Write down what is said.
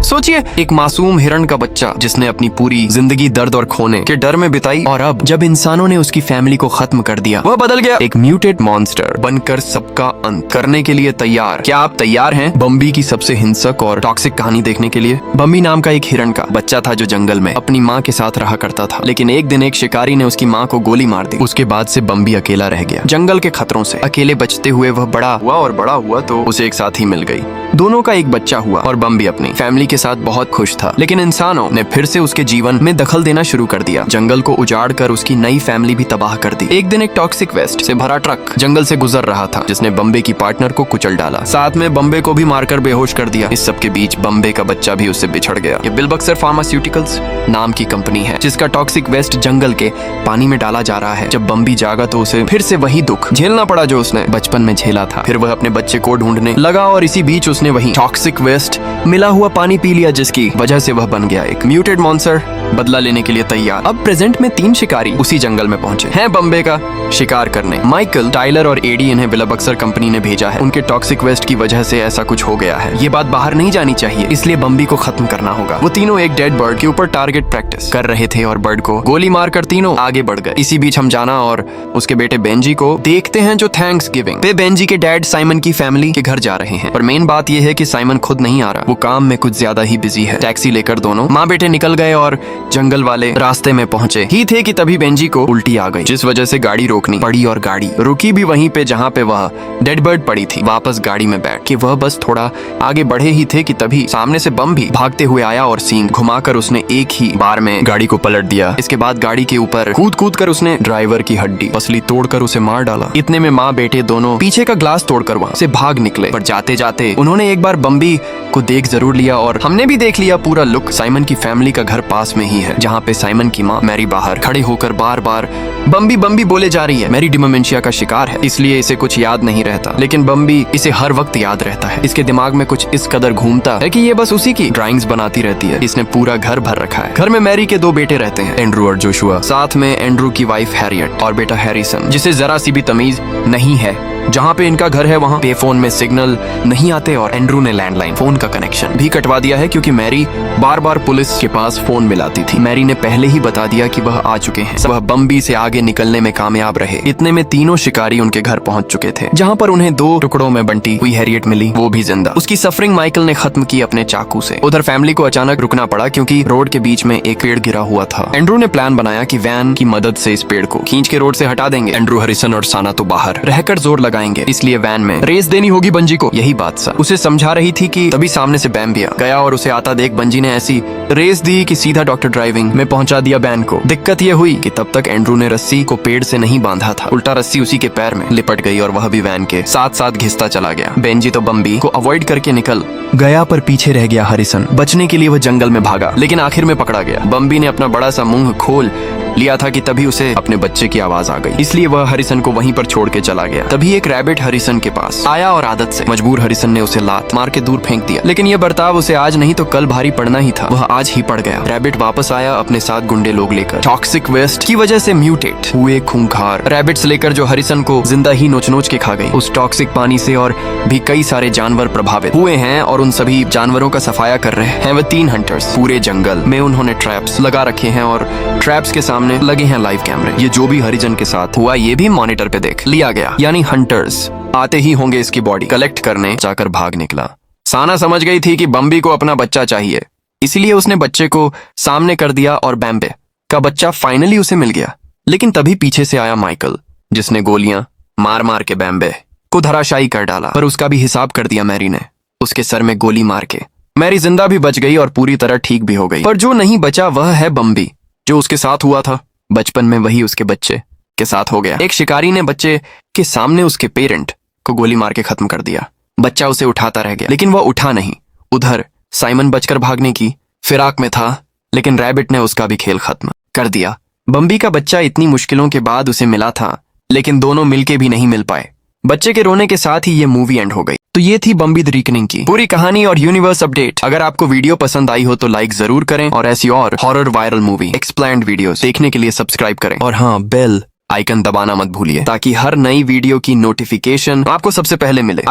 सोचिए, एक मासूम हिरण का बच्चा जिसने अपनी पूरी जिंदगी दर्द और खोने के डर में बिताई, और अब जब इंसानों ने उसकी फैमिली को खत्म कर दिया, वह बदल गया एक म्यूटेड मॉन्स्टर बनकर सबका अंत करने के लिए तैयार। क्या आप तैयार हैं बम्बी की सबसे हिंसक और टॉक्सिक कहानी देखने के लिए? बम्बी नाम का एक हिरण का बच्चा था जो जंगल में अपनी माँ के साथ रहा करता था, लेकिन एक दिन एक शिकारी ने उसकी माँ को गोली मार दी। उसके बाद से बम्बी अकेला रह गया। जंगल के खतरों से अकेले बचते हुए वह बड़ा हुआ तो उसे एक साथी मिल गई। दोनों का एक बच्चा हुआ और बम्बी अपनी फैमिली के साथ बहुत खुश था। लेकिन इंसानों ने फिर से उसके जीवन में दखल देना शुरू कर दिया। जंगल को उजाड़ कर उसकी नई फैमिली भी तबाह कर दी। एक दिन एक टॉक्सिक वेस्ट से भरा ट्रक जंगल से गुजर रहा था, जिसने बम्बे की पार्टनर को कुचल डाला, साथ में बम्बे को भी मारकर बेहोश कर दिया। इस सब के बीच बम्बे का बच्चा भी उससे बिछड़ गया। ये बिलबक्सर फार्मास्यूटिकल्स नाम की कंपनी है, जिसका टॉक्सिक वेस्ट जंगल के पानी में डाला जा रहा है। जब बम्बी जागा तो उसे फिर से वही दुख झेलना पड़ा जो उसने बचपन में झेला था। फिर वह अपने बच्चे को ढूंढने लगा और इसी बीच उसने वही टॉक्सिक वेस्ट मिला हुआ पानी पी लिया, जिसकी वजह से वह बन गया एक म्यूटेड मॉन्स्टर, बदला लेने के लिए तैयार। अब प्रेजेंट में 3 शिकारी उसी जंगल में पहुंचे हैं बम्बे का शिकार करने। माइकल, टाइलर और एडी इन्हें बिलबक्सर कंपनी ने भेजा है। उनके टॉक्सिक वेस्ट की वजह से ऐसा कुछ हो गया है। ये बात बाहर नहीं जानी चाहिए, इसलिए बम्बी को खत्म करना होगा। वो तीनों एक डेड बर्ड के ऊपर टारगेट प्रैक्टिस कर रहे थे और बर्ड को गोली मारकर तीनों आगे बढ़ गए। इसी बीच हम जाना और उसके बेटे बेंजी को देखते हैं, जो थैंक्स गिविंग पे बेंजी के डैड साइमन की फैमिली के घर जा रहे हैं। और मेन बात यह है कि साइमन खुद नहीं आ रहा, वो काम में कुछ ज्यादा ही बिजी है। टैक्सी लेकर दोनों माँ बेटे निकल गए और जंगल वाले रास्ते में पहुंचे ही थे कि तभी बेंजी को उल्टी आ गई, जिस वजह से गाड़ी रोकनी पड़ी और गाड़ी रुकी भी वहीं पे जहाँ पे वह डेड बर्ड पड़ी थी। वापस गाड़ी में बैठ के वह बस थोड़ा आगे बढ़े ही थे कि तभी सामने से बम भी भागते हुए आया और सींग घुमाकर उसने एक ही बार में गाड़ी को पलट दिया। इसके बाद गाड़ी के ऊपर कूद कर उसने ड्राइवर की हड्डी पसली तोड़कर उसे मार डाला। इतने में माँ बेटे दोनों पीछे का ग्लास तोड़कर वहाँ से भाग निकले, पर जाते जाते उन्होंने एक बार बम्बी को देख जरूर लिया और हमने भी देख लिया पूरा लुक। साइमन की फैमिली का घर पास में ही है, जहाँ पे साइमन की माँ मैरी बाहर खड़े होकर बार बार बम्बी बम्बी बोले जा रही है। मैरी डिमेंशिया का शिकार है, इसलिए इसे कुछ याद नहीं रहता, लेकिन बम्बी इसे हर वक्त याद रहता है। इसके दिमाग में कुछ इस कदर घूमता है कि ये बस उसी की ड्राइंग्स बनाती रहती है। इसने पूरा घर भर रखा है। घर में मैरी के 2 बेटे रहते हैं, एंड्रू और जोशुआ, साथ में एंड्रू की वाइफ हैरियट और बेटा हैरिसन, जिसे जरा सी भी तमीज नहीं है। जहाँ पे इनका घर है वहाँ पे फोन में सिग्नल नहीं आते और एंड्रू ने लैंडलाइन फोन का कनेक्शन भी कटवा दिया है, क्योंकि मैरी बार बार पुलिस के पास फोन मिलाती थी। मैरी ने पहले ही बता दिया कि वह आ चुके हैं। वह बम्बी से आगे निकलने में कामयाब रहे। इतने में तीनों शिकारी उनके घर पहुंच चुके थे, जहाँ पर उन्हें 2 टुकड़ों में बंटी हुई हैरियट मिली, वो भी जिंदा। उसकी सफरिंग माइकल ने खत्म की अपने चाकू से। उधर फैमिली को अचानक रुकना पड़ा क्योंकि रोड के बीच में एक पेड़ गिरा हुआ था। एंड्रू ने प्लान बनाया कि वैन की मदद से इस पेड़ को खींच के रोड से हटा देंगे। एंड्रू, हैरिसन और साना तो बाहर रहकर जोर लगाएंगे, इसलिए वैन में रेस देनी होगी बंजी को। यही बात सा उसे समझा रही थी कि तभी सामने से बैम भी गया और उसे आता देख बंजी ने ऐसी रेस दी कि सीधा डॉक्टर ड्राइविंग में पहुंचा दिया बैन को। दिक्कत यह हुई कि तब तक एंड्रू ने रस्सी को पेड़ से नहीं बांधा था, उल्टा रस्सी उसी के पैर में लिपट गई और वह भी वैन के साथ साथ घिसता चला गया। बेंजी तो बम्बी को अवॉइड करके निकल गया, पर पीछे रह गया हैरिसन। बचने के लिए वह जंगल में भागा, लेकिन आखिर में पकड़ा गया। बम्बी ने अपना बड़ा सा मुंह खोल लिया था कि तभी उसे अपने बच्चे की आवाज आ गई, इसलिए वह हैरिसन को वहीं पर छोड़ के चला गया। तभी एक रैबिट हैरिसन के पास आया और आदत से मजबूर हैरिसन ने उसे लात मार के दूर फेंक दिया। लेकिन यह बर्ताव उसे आज नहीं तो कल भारी पड़ना ही था। वह आज ही पड़ गया। रैबिट वापस आया अपने साथ गुंडे लोग लेकर। टॉक्सिक वेस्ट की वजह से म्यूटेट हुए खूंखार रैबिट्स लेकर, जो हैरिसन को जिंदा ही नोच नोच के खा गई। उस टॉक्सिक पानी से और भी कई सारे जानवर प्रभावित हुए हैं और उन सभी जानवरों का सफाया कर रहे हैं वह 3 हंटर्स। पूरे जंगल में उन्होंने ट्रैप्स लगा रखे हैं और ट्रैप्स के सामने लगे हैं लाइव कैमरे। ये जो भी हरिजन के साथ हुआ ये भी मॉनिटर पे देख लिया गया, यानी हंटर्स आते ही होंगे इसकी बॉडी कलेक्ट करने, जाकर भाग निकला। साना समझ गई थी कि बम्बी को अपना बच्चा चाहिए, इसलिए उसने बच्चे को सामने कर दिया और बैम्बे का बच्चा फाइनली उसे मिल गया। लेकिन तभी पीछे से आया माइकल, जिसने गोलियां मार मार के बैम्बे को धराशायी कर डाला, पर उसका भी हिसाब कर दिया मैरी ने, उसके सर में गोली मार के। मैरी जिंदा भी बच गई और पूरी तरह ठीक भी हो गई, पर जो नहीं बचा वह है बम्बी। जो उसके साथ हुआ था बचपन में वही उसके बच्चे के साथ हो गया। एक शिकारी ने बच्चे के सामने उसके पेरेंट को गोली मार के खत्म कर दिया। बच्चा उसे उठाता रह गया, लेकिन वह उठा नहीं। उधर साइमन बचकर भागने की फिराक में था, लेकिन रैबिट ने उसका भी खेल खत्म कर दिया। बम्बी का बच्चा इतनी मुश्किलों के बाद उसे मिला था, लेकिन दोनों मिलके भी नहीं मिल पाए। बच्चे के रोने के साथ ही ये मूवी एंड हो गई। तो ये थी बम्बी द रीकनिंग की पूरी कहानी और यूनिवर्स अपडेट। अगर आपको वीडियो पसंद आई हो तो लाइक जरूर करें और ऐसी और horror viral movie explained videos देखने के लिए सब्सक्राइब करें। और हाँ, बेल आइकन दबाना मत भूलिए ताकि हर नई वीडियो की नोटिफिकेशन आपको सबसे पहले मिले।